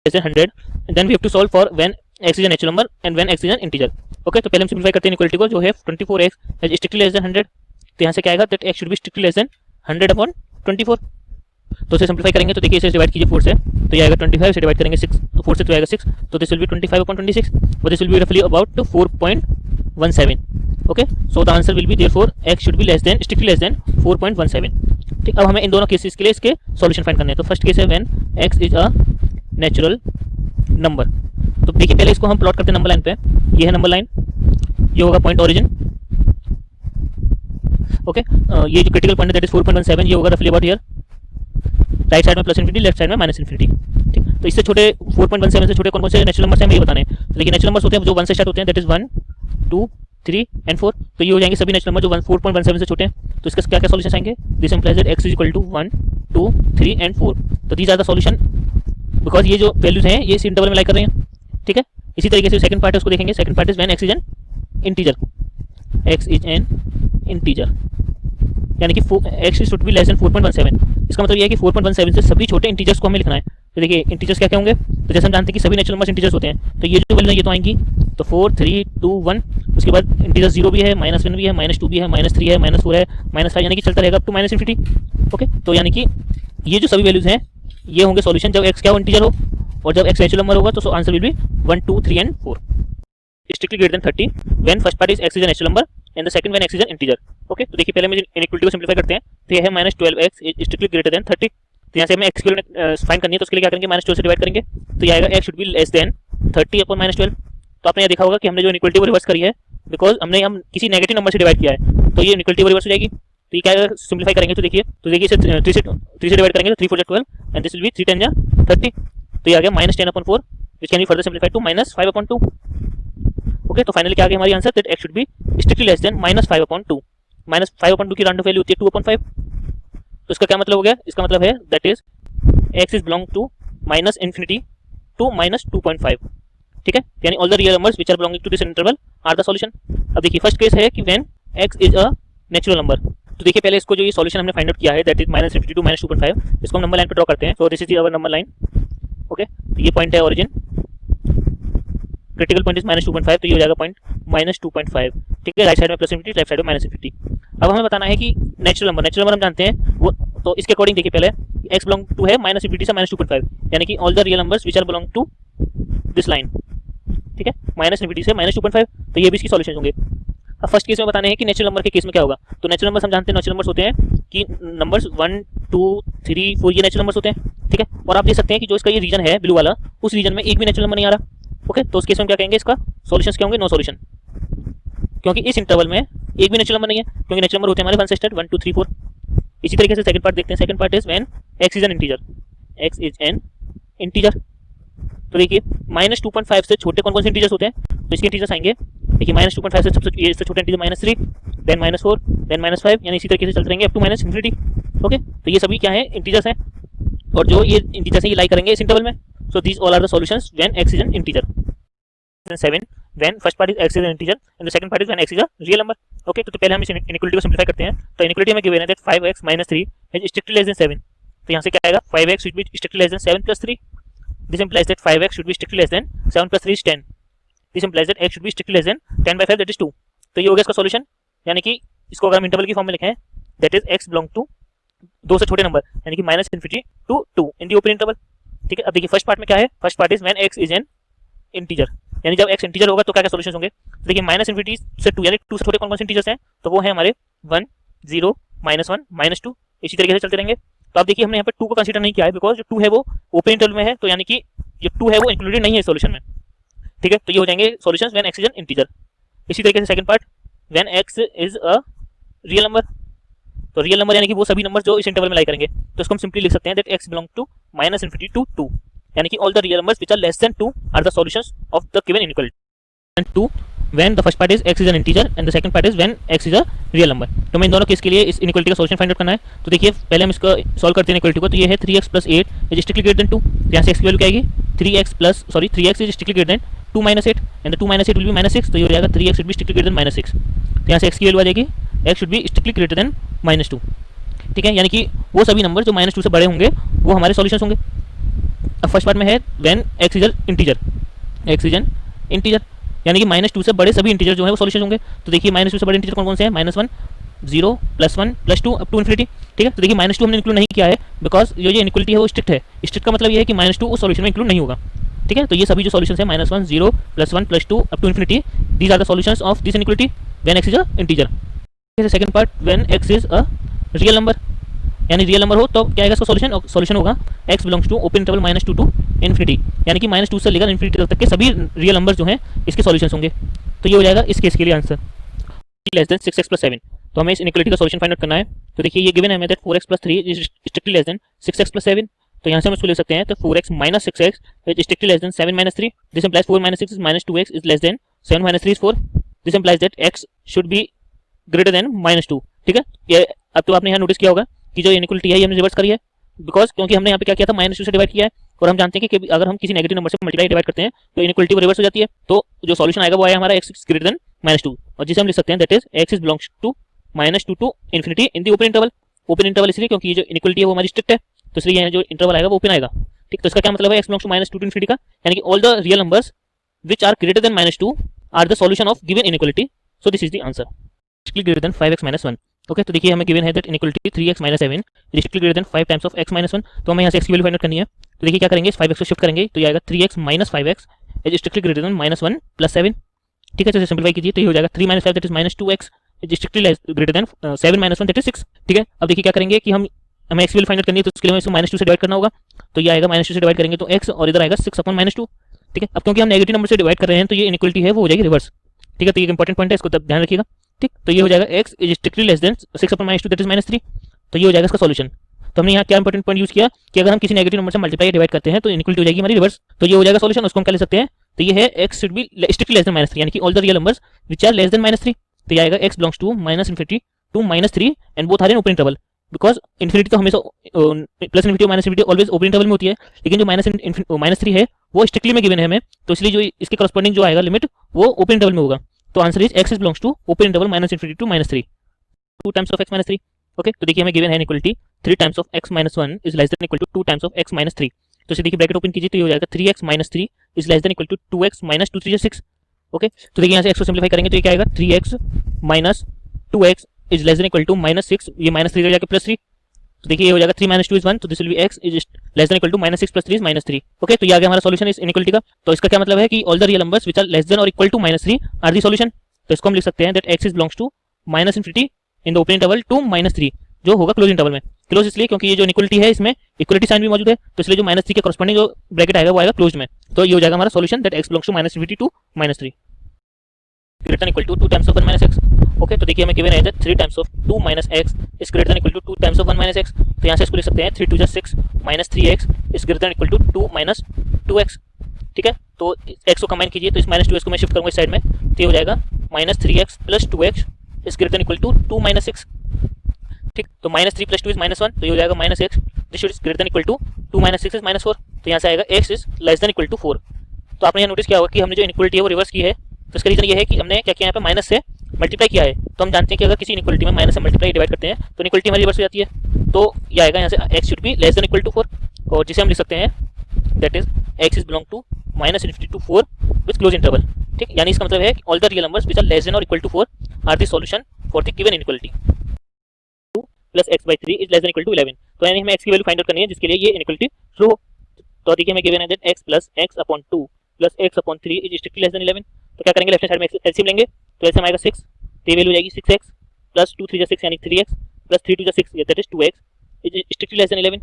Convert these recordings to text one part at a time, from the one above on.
less than 100, and then we have to solve for when x is a natural number and when x is an integer. Okay, तो पहले हम simplify करते हैं equality को, जो है 24x is strictly less than 100, तो यहाँ से क्या आएगा that x should be strictly less than 100 upon 24. तो इसे सिंप्लीफाई करेंगे तो देखिए इसे डिवाइड कीजिए 4 से, तो ये आएगा 25, से डिवाइड करेंगे 6, तो 4 से तो आएगा 6, तो दिस विल बी 25 upon 26, और दिस विल बी रफली about 4.17. Okay, so the answer will B therefore x should be less then strictly less then 4.17. ठीक, अब हमें इन दोनों केसेस के लिए इसके सॉल्यूशन फाइंड करने हैं. तो फर्स्ट केस है when x is a natural number. तो देखिए पहले इसको हम प्लॉट करते हैं नंबर लाइन पे. ये है नंबर लाइन, ये होगा पॉइंट ओरिजिन. ओके, ये जो क्रिटिकल पॉइंट है दैट इज 4.17, ये होगा रफली अबाउट हियर. राइट साइड में प्लस इन्फिनिटी, लेफ्ट साइड में माइनस इन्फिनिटी. ठीक, तो इससे छोटे 4.17 से छोटे कौन कौन से नेचुरल नंबर्स हैं हमें ये बताने हैं. तो देखिए नेचुरल नंबर्स होते हैं जो 1 से स्टार्ट होते हैं, दैट इज 1, 2, 3 एंड 4. तो ये हो जाएंगे सभी नेचुरल नंबर जो 4.17 से छोटे हैं. तो इसका क्या क्या सॉल्यूशन आएंगे. This implies that x is equal to 1, 2, 3 and 4. तो these are the solution because ये जो वैल्यूज हैं ये इस इंटरवल में लाई कर रहे हैं. ठीक है, इसी तरीके से सेकंड पार्ट है उसको देखेंगे. Second part is when x is an integer. x is an integer यानी कि x should be less then 4.17. इसका मतलब ये है कि 4.17 से सभी छोटे इंटीजर्स को हमें लिखना है. तो देखिए इंटीजर्स क्या क्या होंगे. तो जैसे हम जानते हैं कि सभी नेचुरल नंबर्स इंटीजर्स होते हैं, तो ये जो वैल्यू है ये तो आएंगी. तो 4, 3, 2, 1. उसके बाद इंटीजर 0 भी है, -1 भी है, -2 भी है, -3 है, -4 है, -5, यानी कि चलता रहेगा up to minus infinity. Okay, तो यानी कि ये जो सभी वैल्यूज हैं ये होंगे सॉल्यूशन जब x क्या हो इंटीजर हो, और जब x नेचुरल नंबर होगा तो answer will be 1, 2, 3 and 4. Strictly greater then 30 when first part is x is a natural number and the second when x is an integer. Okay, तो देखिए पहले हम इनइक्वालिटी को सिंपलीफाई करते हैं. तो ये है -12x is strictly greater then 30. तो यहाँ से हमें x की वैल्यू फाइंड करनी है, तो उसके लिए क्या करेंगे, -12 से डिवाइड करेंगे. तो ये आएगा x should be less then 30 upon -12. तो आपने ये देखा होगा कि हमने जो इनइक्वालिटी को रिवर्स करी है बिकॉज हम किसी नेगेटिव नंबर से डिवाइड किया है, तो ये इनइक्वालिटी को रिवर्स हो जाएगी. तो ये क्या आएगा, सिंपलीफाई करेंगे तो देखिए इसे 3 से डिवाइड करेंगे तो 3 4 12 एंड दिस विल बी 3 10 30. तो ये आ गया -10 upon 4 which can be further simplified to -5 upon 2. Okay, तो फाइनली क्या आ गया हमारी answer that x should be strictly less then -5 upon 2. -5 upon 2 की रैंडम वैल्यू होती है 2 upon 5. तो इसका क्या मतलब हो गया, इसका मतलब है that is x is belong to -infinity to -2.5. ठीक है, यानी all the real numbers which are belonging to this interval are the solution. अब देखिए फर्स्ट केस है कि when x is a natural number. तो देखिए पहले इसको जो ये सॉल्यूशन हमने फाइंड आउट किया है दैट इज -infinity टू -2.5, इसको हम नंबर लाइन पे ड्रॉ करते हैं. So this is our number line. Okay, तो ये पॉइंट है ओरिजिन, क्रिटिकल पॉइंट इज -2.5, तो ये हो जाएगा पॉइंट -2.5. ठीक है, राइट साइड में प्लस इन्फिनिटी, लेफ्ट साइड में -इन्फिनिटी. अब हमें बताना है कि नेचुरल नंबर हम जानते हैं वो, तो इसके अकॉर्डिंग देखिए पहले x बिलोंग टू है -इन्फिनिटी से -2.5, यानी कि all the real numbers which are belong to this line. ठीक है, -इन्फिनिटी से -2.5, तो ये भी इसकी सॉल्यूशन होंगे. अब फर्स्ट केस में बताने हैं कि नेचुरल नंबर के केस में क्या होगा. तो नेचुरल नंबर्स हम जानते हैं नेचुरल नंबर्स होते हैं कि नंबर्स 1, 2, 3, 4 ये नेचुरल नंबर्स होते हैं. ठीक है, और आप देख सकते हैं कि जो इसका ये रीजन है ब्लू वाला, उस रीजन में एक भी नेचुरल नंबर नहीं आ रहा. ओके, तो उस केस में क्या कहेंगे, इसका सॉल्यूशंस क्या होंगे, नो सॉल्यूशन, क्योंकि इस इंटरवल में एक भी नेचुरल नंबर नहीं है, क्योंकि नेचुरल नंबर होते हैं हमारे 1 से स्टार्ट 1, 2, 3, 4. इसी तरीके से सेकंड पार्ट देखते हैं. Second part is when x is an integer. x is an integer. तो देखिए -2.5 से छोटे कौन कौन से इंटीजर्स होते हैं, तो इसके इंटीजर्स आएंगे. देखिए -2.5 से सबसे छोटा इंटीजर -3, देन -4, देन -5, यानी इसी तरीके से चलते रहेंगे अप टू -इन्फिनिटी. ओके, तो ये सभी क्या है, इंटीजर्स हैं, और जो ये इंटीजर्स हैं ये लाई करेंगे इस इंटरवल में. So these all are the solutions when x is an integer. 7 when first part is x is an integer and the second part is when x is a real number. Okay, तो पहले हम इस inequality को simplify करते हैं. तो inequality में given है that 5x - 3 is strictly less then 7. तो यहाँ से क्या आएगा, 5x should be strictly less then 7 + 3. This implies that 5x should be strictly less than 7 + 3 is 10. This implies that x should be strictly less than 10/5, that is 2. तो ये हो गया इसका सॉल्यूशन. यानी कि इसको अगर हम इंटरवल की फॉर्म में लिखें that is x belong to 2 से छोटे नंबर, यानी कि -infinity to 2 in the open interval. ठीक है, अब देखिए फर्स्ट पार्ट में क्या है, first part is when x is an integer, यानी जब x इंटीजर होगा तो क्या क्या सॉल्यूशंस होंगे. तो देखिए -इन्फिनिटी से 2, यानी 2 से छोटे कौन कौन से इंटीजर्स हैं, तो वो है हमारे 1, 0, -1, -2, इसी तरीके से चलते रहेंगे. तो आप देखिए हमने यहाँ पे 2 को कंसीडर नहीं किया है बिकॉज जो 2 है वो ओपन इंटरवल में है, तो यानी कि जो 2 है वो इंक्लूडेड नहीं है सॉल्यूशन में. ठीक है, तो ये हो जाएंगे solutions when x is an integer. इसी तरीके से second part when x is a real number. तो रियल नंबर यानी कि वो सभी नंबर जो इस इंटरवल में लाई करेंगे, तो इसको हम सिंपली लिख सकते हैं that x belong to -infinity to 2, यानी कि all the real numbers which are less than 2 are the solutions of the given inequality. And 2 when the first part is x is an integer and the second part is when x is a real number. तो हमें इन दोनों case के लिए इस inequality का solution find out करना है. तो देखिए पहले हम इसका सॉल्व करते हैं इनइक्वालिटी को. तो ये है 3x + 8 is strictly greater than 2. तो यहाँ से x की वैल्यू क्या आएगी, 3x is strictly greater than 2 - 8 and the 2 - 8 will be -6. तो ये हो जाएगा 3x should be strictly greater then -6. तो यहाँ से x की वैल्यू आ जाएगी x should be strictly greater than -2. ठीक है, यानी कि वो सभी नंबर जो -2 से बड़े होंगे वो हमारे सॉल्यूशंस होंगे. अब फर्स्ट पार्ट में है when x is integer, x is an integer, यानी कि -2 से बड़े सभी इंटीजर जो है वो सॉल्यूशन होंगे। तो देखिए -2 से बड़े इंटीजर कौन कौन से हैं, -1, 0, +1, +2 अप टू इन्फिनिटी। ठीक है, तो देखिए -2 हमने इंक्लूड नहीं किया है बिकॉज ये जो इनइक्वलिटी है वो स्ट्रिक्ट है। स्ट्रिक्ट का मतलब ये है कि -2 उस सॉल्यूशन में इंक्लूड नहीं होगा। ठीक है, तो ये सभी जो सॉल्यूशंस है -1, 0, +1, +2 up to infinity, these are the solutions of this inequality when x is a integer. Second part when x is a real number, यानी रियल नंबर हो तो क्या आएगा इसका सॉल्यूशन, सॉल्यूशन होगा x belongs to open interval -2 to infinity, यानी कि -2 से लेकर इन्फिनिटी तक के सभी रियल नंबर्स जो हैं इसके सॉल्यूशंस होंगे। तो ये हो जाएगा इस केस के लिए आंसर लेस देन 6x + 7। तो हमें इस इनइक्वलिटी का सॉल्यूशन फाइंड आउट करना है। तो देखिए ये गिवन है हमें that 4x + 3 is strictly less then 6x + 7। तो यहाँ से हम इसको लिख सकते हैं तो 4x - 6x is strictly less then 7 - 3। This implies 4 - 6 is -2x is less then 7 - 3 is 4। This implies that x should be greater than -2। ठीक है, ये अब तो आपने यहाँ नोटिस किया होगा कि जो इनइक्वलिटी है ये हमने रिवर्स करी है बिकॉज क्योंकि हमने यहाँ पे क्या किया था -2 से डिवाइड किया है और हम जानते हैं कि अगर हम किसी नेगेटिव नंबर से मल्टीप्लाई डिवाइड करते हैं तो इनइक्वलिटी वो रिवर्स हो जाती है। तो जो सॉल्यूशन आएगा वो आएगा हमारा x ग्रेटर देन -2 और जिसे हम लिख सकते हैं that is x is belongs to -2 to infinity in the open interval. Open interval इसलिए क्योंकि ये जो इनइक्वलिटी है वो हमारी स्ट्रिक्ट है, तो इसलिए यहाँ जो इंटरवल आएगा वो ओपन आएगा। ठीक, तो इसका क्या मतलब है x belongs to -2 to infinity का, यानी कि all the real numbers which are greater than -2 are the solution of given inequality. So this is the answer greater than 5x - 1। Okay, तो देखिए हमें गिवन है that inequality 3x - 7 is strictly greater than 5 times of x - 1। तो हमें यहाँ से x की value find out करनी है। तो देखिए क्या करेंगे, इस 5x को शिफ्ट करेंगे तो ये आएगा 3x - 5x is strictly greater than -1 + 7। ठीक है, तो इसे सिंपलीफाई कीजिए तो ये हो जाएगा 3 - 5 that is -2x is strictly greater then 7 - 1 that is 6। ठीक है, अब देखिए क्या करेंगे कि हमें x की वैल्यू फाइंड आउट करनी है तो उसके लिए हमें इसको -2 से डिवाइड करना होगा। तो ये आएगा -2 से डिवाइड करेंगे तो x और इधर आएगा 6/-2। ठीक है, अब क्योंकि हम नेगेटिव नंबर से डिवाइड कर रहे हैं तो ये इनइक्वलिटी है वो हो जाएगी रिवर्स। ठीक है, तो ये इंपॉर्टेंट पॉइंट है, इसको ध्यान रखिएगा। ठीक, तो ये हो जाएगा x is strictly less then 6/-2 that is -3। तो ये हो जाएगा इसका सॉल्यूशन। तो हमने यहाँ क्या इंपॉर्टेंट पॉइंट यूज किया कि अगर हम किसी नेगेटिव नंबर से मल्टीप्लाई डिवाइड करते हैं तो इनइक्वलिटी हो जाएगी हमारी रिवर्स। तो ये हो जाएगा सॉल्यूशन, उसको हम क्या ले सकते हैं, तो ये है x should be strictly less than -3, यानी कि all the real numbers which are less than -3। तो ये आएगा x belongs to -infinity to -3 and both are in open interval because infinity तो हमेशा प्लस इन्फिनिटी और minus infinity always open interval में होती है, लेकिन जो -3 है वो स्ट्रिक्टली में गिवन है हमें, तो इसलिए जो इसके करस्पॉन्डिंग जो आएगा लिमिट वो ओपन इंटरवल में होगा। तो answer is x belongs to open interval -infinity to -3 2 times of x - 3। Okay, तो देखिए हमें गिवन है inequality 3 times of x - 1 is less than equal to 2 times of x - 3। तो इसे देखिए ब्रैकेट ओपन कीजिए तो ये हो जाएगा 3x - 3 is less than equal to 2x - 2 3 6। Okay, तो देखिए यहाँ से x को सिंपलीफाई करेंगे तो ये क्या आएगा 3x - 2x is less than equal to -6, ये -3 इधर जाके +3। तो देखिए ये हो जाएगा 3 - 2 इज 1, तो this will be x is less than equal to -6 + 3 is -3। Okay, तो ये आ गया हमारा सॉल्यूशन इस इनइक्वलिटी का। तो इसका क्या मतलब है कि all the real numbers which are less than और equal to -3 are the solution. तो इसको हम लिख सकते हैं that x is belongs to -infinity in the open interval to -3 जो होगा क्लोज इंटरवल में। क्लोज इसलिए क्योंकि ये जो इनइक्वलिटी है इसमें इक्वलिटी साइन भी मौजूद है, तो इसलिए जो -3 के करस्पॉन्डिंग जो ब्रैकेट आएगा वो आएगा क्लोज्ड में। तो ये हो जाएगा हमारा solution that x belongs to -infinity to -3 greater than equal to 2 times of 1 - x। Okay, तो देखिए हमें गिवन है that 3 times of 2 - x is greater than equal to 2 times of 1 - x। तो यहाँ से इसको लिख सकते हैं 3 2 6 -3x is greater than equal to 2 - 2x। ठीक है, तो x को कंबाइन कीजिए तो इस -2x को मैं शिफ्ट करूंगा इस साइड में, तो ये हो जाएगा -3x + 2x is greater than equal to 2 - 6। ठीक, तो -3 + 2 इज -1, तो ये हो जाएगा -x this is greater than equal to 2 - 6 is -4। तो यहाँ से आएगा x is less than equal to 4। तो आपने यहाँ नोटिस किया होगा कि हमने जो इनइक्वलिटी है वो रिवर्स की है। तो इसका रीजन ये है कि हमने क्या किया यहाँ पे माइनस से मल्टीप्लाई किया है। तो हम जानते हैं कि अगर किसी इनइक्वलिटी में माइनस से मल्टीप्लाई डिवाइड करते हैं तो इनइक्वलिटी हमारी रिवर्स हो जाती है। तो ये आएगा यहाँ से x should be less than equal to 4, और जिसे हम लिख सकते हैं that is x is belong to -infinity to 4 with close interval. ठीक, यानी इसका मतलब है कि all the real numbers which are less than और equal to 4 are the solution for the given inequality. 2 + x/3 is less than equal to 11। तो यानी हमें x की वैल्यू फाइंड आउट करनी है जिसके लिए ये इनइक्वलिटी ट्रू हो। तो देखिए हमें गिवन है that x + x/2 + x/3 is strictly less than 11। तो क्या करेंगे, लेफ्ट साइड में एलसीएम लेंगे तो ऐसे आएगा 6, तो ये वैल्यू जाएगी 6x + 2 3 6 यानी 3x + 3 2 6 that is 2x is strictly less than 11।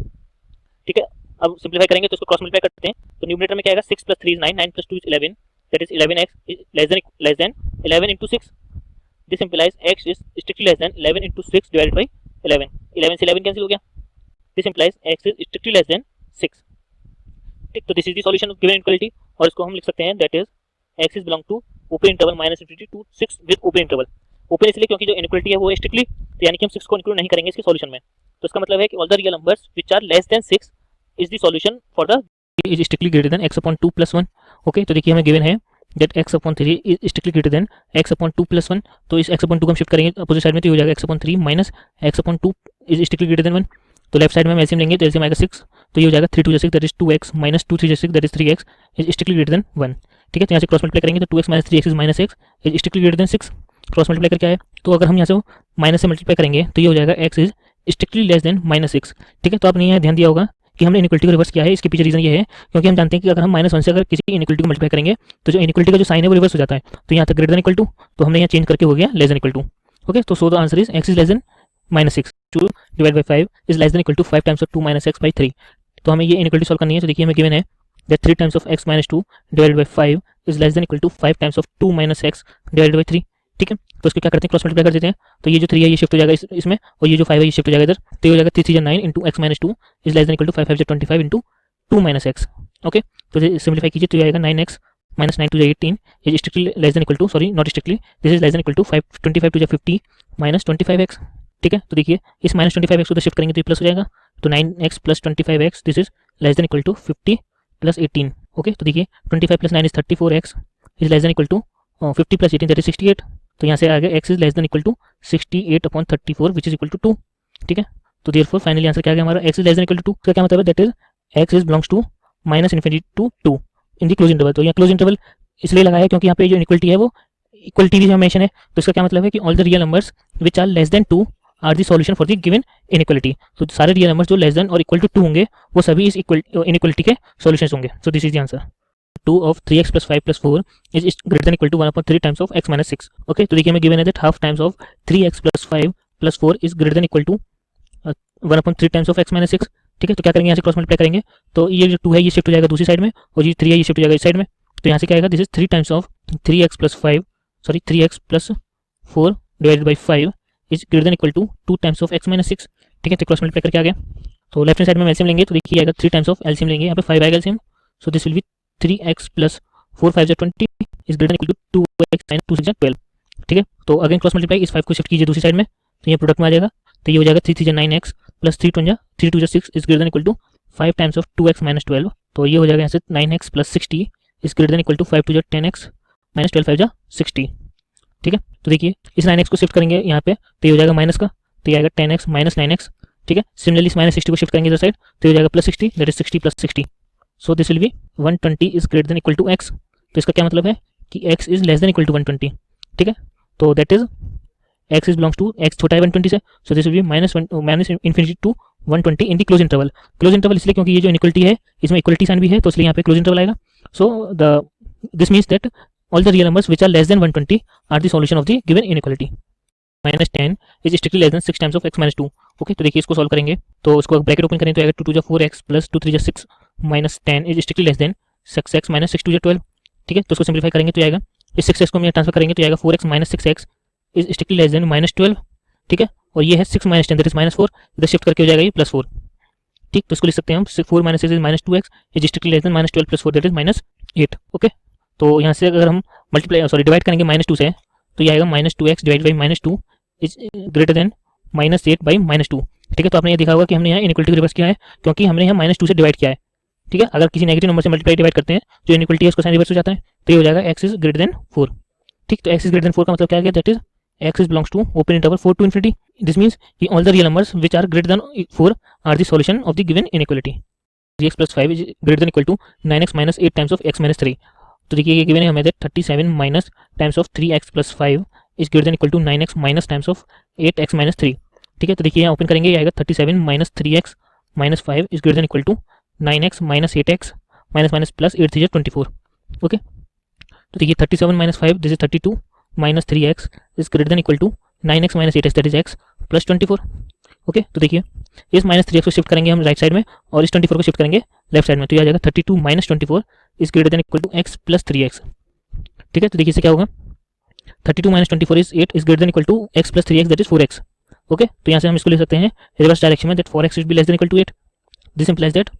ठीक है, अब सिंपलीफाई करेंगे तो इसको क्रॉस मल्टीप्लाई करते हैं तो न्यूमरेटर में क्या आएगा 6 + 3 is 9 9 + 2 is 11 that is 11x is less than 11 into 6। This implies x is strictly less than 11 into 6 divided by 11। 11 से 11 कैंसिल हो गया। This implies x is strictly less than 6। ठीक, तो this is the solution of given inequality, और इसको हम लिख सकते हैं that is x is belong to open interval -infinity to 6 with open interval. Open इसलिए क्योंकि जो इनइक्वालिटी है वो है स्ट्रिक्टली, तो यानी कि हम 6 को इंक्लूड नहीं करेंगे इसके सॉल्यूशन में। तो इसका मतलब है कि all the real numbers which are less than 6 is the solution for the is strictly greater than x/2 + 1। Okay, तो देखिए हमें गिवन है that x/3 is strictly greater than x/2 + 1। तो इस x/2 को हम शिफ्ट करेंगे अपोजिट साइड में तो हो जाएगा x/3 - x/2 is strictly greater than 1। तो लेफ्ट साइड में हम एलसीएम लेंगे तो एलसीएम आएगा 6, तो ये हो जाएगा 3 2 6 that is 2x minus 2 3 6 that is 3x is strictly greater than 1। ठीक है, तो यहाँ से क्रॉस मल्टीप्लाई करेंगे तो 2x minus 3x is minus x is strictly greater then 6। Cross multiply करके आए तो अगर हम यहाँ से माइनस से मल्टीप्लाई करेंगे तो ये हो जाएगा x is strictly less then minus 6। ठीक है, तो आपने यहाँ ध्यान दिया होगा कि हमने इनइक्वालिटी को रिवर्स किया है। इसके पीछे रीजन ये है क्योंकि हम जानते हैं कि अगर हम -1 से अगर किसी इनइक्वालिटी को मल्टीप्लाई करेंगे तो जो इनइक्वालिटी का जो साइन है वो रिवर्स हो जाता है। तो यहाँ तक ग्रेटर देन इक्वल टू, तो हमने यहाँ चेंज करके हो गया less than equal to. Okay, तो so the answer is x is less than -6, 2 divide by 5 is less than equal to 5 times of 2 minus x by 3। तो हमें ये इनइक्वालिटी सॉल्व करनी है। तो देखिए हमें गिवन है that 3 times of x minus 2 divided by 5 is less than equal to 5 times of 2 minus x divided by 3। ठीक है, तो इसको क्या करते हैं, क्रॉस मल्टीप्लाई कर देते हैं। तो ये जो 3 है ये शिफ्ट हो जाएगा इसमें, और ये जो 5 है ये शिफ्ट हो जाएगा इधर। तो ये हो जाएगा 3 3 9 into x minus 2 is less than equal to 5 5 25 into 2 minus x। Okay, तो सिंप्लीफाई कीजिए तो ये आएगा 9x minus 9 2 18 is strictly less than equal to, sorry not strictly, this is less than equal to 5 25 2 50 minus 25x। ठीक है, तो देखिए इस माइनस 25x को तो शिफ्ट करेंगे तो ये प्लस हो जाएगा, तो 9x plus 25x this is less than equal to 50 plus 18। Okay, तो देखिए 25 plus 9 is 34x is less than equal to 50 plus 18 that is 68। तो यहाँ से आ गया x is less than equal to 68 upon 34 which is equal to 2। ठीक है, तो देयरफॉर फाइनली आंसर क्या आ गया हमारा, x is less than equal to 2 का क्या मतलब है, that is x is belongs to minus infinity to 2 in the close interval. तो यहाँ क्लोज इंटरवल इसलिए लगाया क्योंकि यहाँ पे जो इक्वलिटी है वो इक्वलिटी भी मेंशन है। तो इसका क्या मतलब है कि all the real numbers which are less than 2 are the solution for the given inequality. तो सारे रियल नंबर्स जो लेस देन और इक्वल टू 2 होंगे वो सभी इस इनइक्वालिटी के सॉल्यूशंस होंगे। So this is the answer. 2 of 3x plus 5 plus 4 is greater than equal to 1/3 times of x minus 6। Okay, तो देखिए हमें गिवन है that half times of 3x plus 5 plus 4 is greater than equal to 1/3 times of x minus 6। ठीक है, तो क्या करेंगे, यहाँ से क्रॉस मल्टीप्लाई करेंगे तो ये जो 2 है ये शिफ्ट हो जाएगा दूसरी साइड में, और ये 3 है ये शिफ्ट हो जाएगा इस साइड में। तो यहाँ से क्या आएगा, this is 3 times of 3x plus 5 sorry 3x plus 4 divided by 5 is greater than equal to 2 times of x minus 6। ठीक है, तो क्रॉस मल्टीप्लाई करके आ गया। तो लेफ्ट हैंड साइड में एलसीएम लेंगे तो देखिए आएगा 3 टाइम्स ऑफ एलसीएम लेंगे, यहाँ पे 5 आएगा LCM. So this will be 3x plus 4 5 20 is greater equal to 2x sin 2 6 12। ठीक है, तो अगेन क्रॉस मल्टीप्लाई इस 5 को शिफ्ट कीजिए दूसरी साइड में, तो ये प्रोडक्ट में आ जाएगा। तो ये हो जाएगा 3 3 9x plus 3 2 6 is greater equal to 5 times of 2x minus 12। तो ये हो जाएगा यहाँ से 9x plus 60 is greater equal to 5 2 10x minus 12 5 60। ठीक है, तो देखिए इस 9x को शिफ्ट करेंगे यहाँ पे तो ये हो जाएगा माइनस का, तो ये आएगा 10x माइनस 9x। ठीक है, सिमिलरली इस माइनस 60 को शिफ्ट करेंगे इधर साइड तो ये हो जाएगा plus 60 that is 60 plus 60। So this will be 120 is greater than equal to x। तो इसका क्या मतलब है कि x is less than equal to 120। ठीक है, तो that is x is belongs to x छोटा है 120 से, so this will be minus infinity to 120 in the close interval. Close interval इसलिए क्योंकि ये जो इनइक्वालिटी है इसमें इक्वलिटी साइन भी है, तो इसलिए यहाँ पे क्लोज इंटरवल आएगा। So this means that all the real numbers which are less than 120 are the solution of the given inequality. Minus 10 is strictly less than 6 times of x minus 2। Okay, तो देखिए इसको solve करेंगे तो इसको bracket open करें तो आएगा 2 2 4x plus 2 3 6 minus 10 is strictly less then 6x minus 6 2 12। ठीक है, तो इसको सिंप्लीफाई करेंगे तो आएगा इस 6x को हम ट्रांसफर करेंगे तो आएगा 4x minus 6x is strictly less then minus 12। ठीक है, और ये है 6 माइनस 10 दैट इज माइनस 4, इधर शिफ्ट करके हो जाएगा ये प्लस 4। ठीक, तो इसको लिख सकते हैं हम 4 minus 6 is minus 2x is strictly less then minus 12 plus 4 that is minus 8। Okay, तो यहाँ से अगर हम मल्टीप्लाई सॉरी डिवाइड करेंगे माइनस 2 से तो ये आएगा minus 2x divide by minus 2 is greater then minus 8 by minus 2। ठीक है, तो आपने ये देखा होगा कि हमने यहाँ इनइक्वालिटी को रिवर्स किया है क्योंकि हमने यहाँ माइनस 2 से डिवाइड किया है। ठीक है, अगर किसी नेगेटिव नंबर से मल्टीप्लाई डिवाइड करते हैं जो इनइक्वालिटी है उसका साइन रिवर्स हो जाता है, तो ये हो जाएगा x इज ग्रेटर देन 4। ठीक, तो x इज ग्रेटर देन 4 का मतलब क्या है, that is x is belongs to open interval 4 to infinity. This means कि all the real numbers which are greater than 4 are the solution of the given inequality. 3x plus 5 is greater than equal to 9x minus 8 times of x minus 3। तो देखिए ये given है हमें that 37 minus times of 3x plus 5 is greater than equal to 9x minus times of 8x minus 3। ठीक है, तो देखिए यहाँ ओपन करेंगे ये आएगा 37 minus 3x minus 5 is greater than equal to 9x minus 8x minus minus plus 8 3 24। Okay, तो देखिए 37 minus 5 this is 32 minus 3x is greater than equal to 9x minus 8x that is x plus 24। Okay, तो देखिए इस minus 3x को shift करेंगे हम right side में और इस 24 को शिफ्ट करेंगे लेफ्ट साइड में, तो ये आ जाएगा 32 minus 24 is greater than equal to x plus 3x। ठीक है, तो देखिए इससे क्या होगा 32 minus 24 is 8 is greater than equal to x plus 3x that is 4x। Okay, तो यहाँ से हम इसको लिख सकते हैं रिवर्स डायरेक्शन में that 4x should be less than equal to 8। This implies that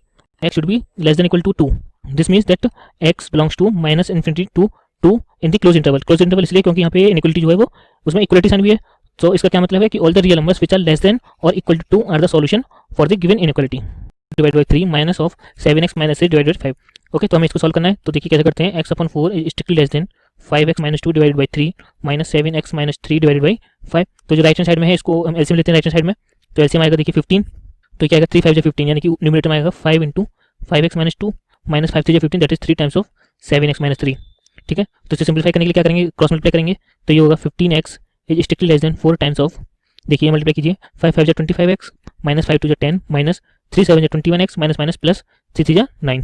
x should be less than equal to 2। This means that x belongs to minus infinity to 2 in the close interval. Close interval इसलिए क्योंकि यहाँ पे inequality जो है वो उसमें equality sign भी है। तो इसका क्या मतलब है कि all the real numbers which are less than और equal to 2 are the solution for the given inequality. Divide by 3 minus of 7x minus 8 divide by 5। Okay, तो हमें इसको सॉल्व करना है, तो देखिए कैसे करते हैं। x upon 4 is strictly less than 5x minus 2 divide by 3 minus 7x minus 3 divide by 5। तो जो राइट हैंड साइड में है इसको हम एलसीएम लेते हैं राइट हैंड साइड में, तो एलसीएम आएगा देखिए 15। तो क्या आएगा 3 5 15, यानी कि न्यूमरेटर में आएगा 5 into 5x minus 2 minus 5 3 15, that is 3 times of 7x minus 3। ठीक है, तो इसे सिंप्लीफाई करने के लिए क्या करेंगे, क्रॉस मल्टीप्लाई करेंगे, तो ये होगा 15x is strictly less then 4 times of, देखिए मल्टीप्लाई कीजिए, 5 5 25x minus 5 2 10 minus 3 7 21x minus minus plus 3 3 9।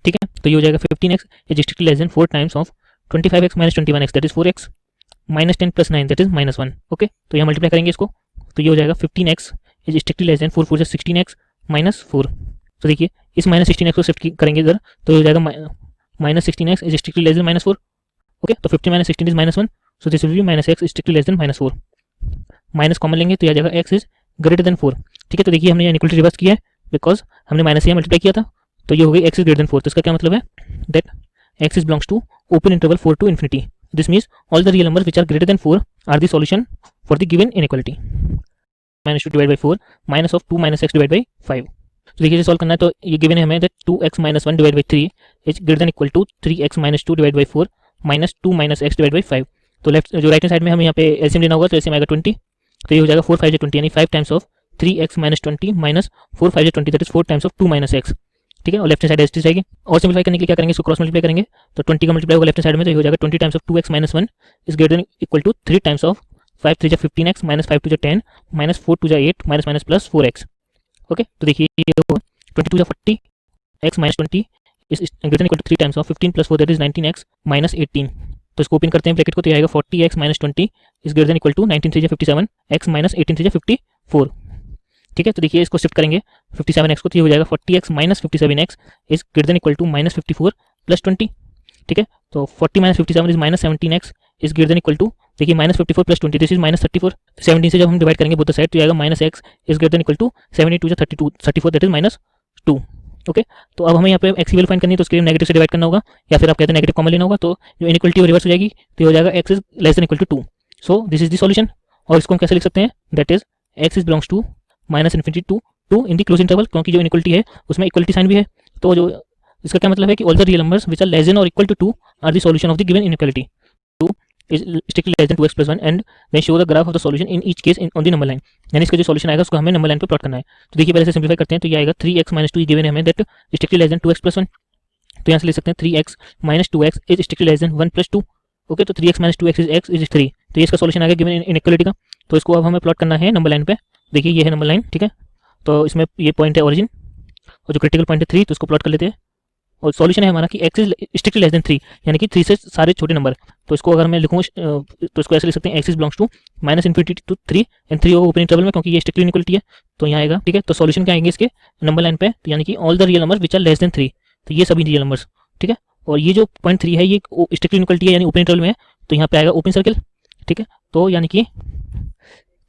ठीक है, तो ये हो जाएगा 15x is strictly less then 4 times of 25x minus 21x that is 4x minus 10 plus 9 that is minus 1। Okay, तो यहाँ मल्टीप्लाई करेंगे इसको, तो ये हो जाएगा 15x is strictly less then 4 4 16x minus 4। तो देखिए इस माइनस 16x को शिफ्ट करेंगे इधर, तो ये हो जाएगा minus 16x is strictly less then minus 4। Okay, तो 15 minus 16 is minus 1, so this will be minus x strictly less then minus 4। Minus common लेंगे तो यह आ जाएगा x इज ग्रेटर देन 4। ठीक है, तो देखिए हमने इक्वलिटी रिवर्स किया है, बिकॉज हमने माइनस से मल्टीप्लाई किया था, तो ये हो गई x इज ग्रेटर देन 4। तो इसका क्या मतलब है, that x is belongs to open interval 4 to infinity. This means all the real numbers which are greater than 4 are the solution for the given inequality. Minus 2 divide by 4 minus of 2 minus x divide by 5। तो देखिए solve करना है, तो ये given है हमें that 2x minus 1 divide by 3 is greater than equal to 3x minus 2 divide by 4 minus 2 minus x divide by 5। तो left जो राइट हैंड साइड में हमें यहाँ पे एलसीएम लेना होगा, तो एलसीएम आएगा 20, तो ये हो जाएगा 4 5 20, यानी 5 times of 3x minus 20 minus 4 5 20 that is 4 times of 2 minus x. ठीक है, और लेफ्ट हैंड साइड एस जाएगी, और सिंप्लीफाई करने के लिए क्या करेंगे, इसको क्रॉस मल्टीप्लाई करेंगे, तो 20 का मल्टीप्लाई होगा लेफ्ट साइड में, तो ये हो जाएगा 20 times of 2x minus 1 is greater than equal to 3 times of 5 3 15x minus 5 2 10 minus 4 2 8 minus minus plus 4x। Okay, तो देखिए ये होगा 22 40 x minus 20 is greater than equal to 3 times of 15 plus 4 that is 19x minus 18। तो इसको open करते हैं bracket को, तो ये आएगा 40x minus 20 is greater than equal to 19 3 57 x minus 18 3 54। ठीक है, तो देखिए इसको शिफ्ट करेंगे 57x को, तो ये हो जाएगा 40x minus 57x is greater than equal to minus 54 plus 20। ठीक है, तो 40 minus 57 is minus 17x is greater than equal to, देखिए minus 54 plus 20 this is minus 34। 17 से जब हम डिवाइड करेंगे बोथ द साइड, तो आएगा minus x is greater than equal to 72 32 34 that is minus 2। Okay, तो अब हमें यहाँ पे x की वैल्यू फाइंड करनी है, तो उसके लिए नेगेटिव से डिवाइड करना होगा, या फिर आप कहते हैं नेगेटिव कॉमन लेना होगा, तो जो इनइक्वालिटी रिवर्स हो जाएगी, तो हो जाएगा x is less than equal to 2। So this is the solution, और इसको हम कैसे लिख सकते हैं, that is x is belongs to minus infinity to 2 in the close interval, क्योंकि जो इनइक्वालिटी है उसमें इक्वलिटी साइन भी है, तो जो इसका क्या मतलब है कि all the real numbers which are less than और equal to 2 are the solution of the given inequality. 2 is strictly less than 2x plus 1 and then show the graph of the solution in each case on the number line। यानी इसका जो solution आएगा उसको हमें number line पे plot करना है। तो देखिए पहले से सिंपलीफाई करते हैं, तो ये आएगा 3x माइनस 2 ये गिवन है हमें that strictly less then 2x plus 1। तो यहाँ से ले सकते हैं 3x minus 2x is strictly less then 1 plus 2। Okay, तो 3x माइनस 2x इज 3, तो ये इसका सॉल्यूशन आ गया गिवन इनइक्वालिटी का। तो इसको अब हमें प्लॉट करना है नंबर लाइन पे, देखिए ये है नंबर लाइन। ठीक है, तो इसमें ये पॉइंट है ओरिजिन, और जो क्रिटिकल पॉइंट है 3, तो उसको प्लॉट कर लेते हैं, और सॉल्यूशन है हमारा कि x is strictly less than 3, यानी कि 3 से सारे छोटे नंबर। तो इसको अगर मैं लिखूँ तो इसको ऐसे लिख सकते हैं, x is belongs to minus infinity to 3 and 3 होगा ओपन इंटरवल में, क्योंकि ये स्ट्रिक्टली इनइक्वालिटी है, तो यहाँ आएगा। ठीक है, तो सॉल्यूशन क्या आएंगे इसके नंबर लाइन पे, तो यानी कि all the real numbers which are less than 3, तो ये सभी रियल नंबर्स। ठीक है, और ये जो पॉइंट 3 है ये स्ट्रिक्टली इनइक्वालिटी है, यानी ओपन इंटरवल में है, तो यहाँ पे आएगा ओपन सर्कल। ठीक है, तो यानी कि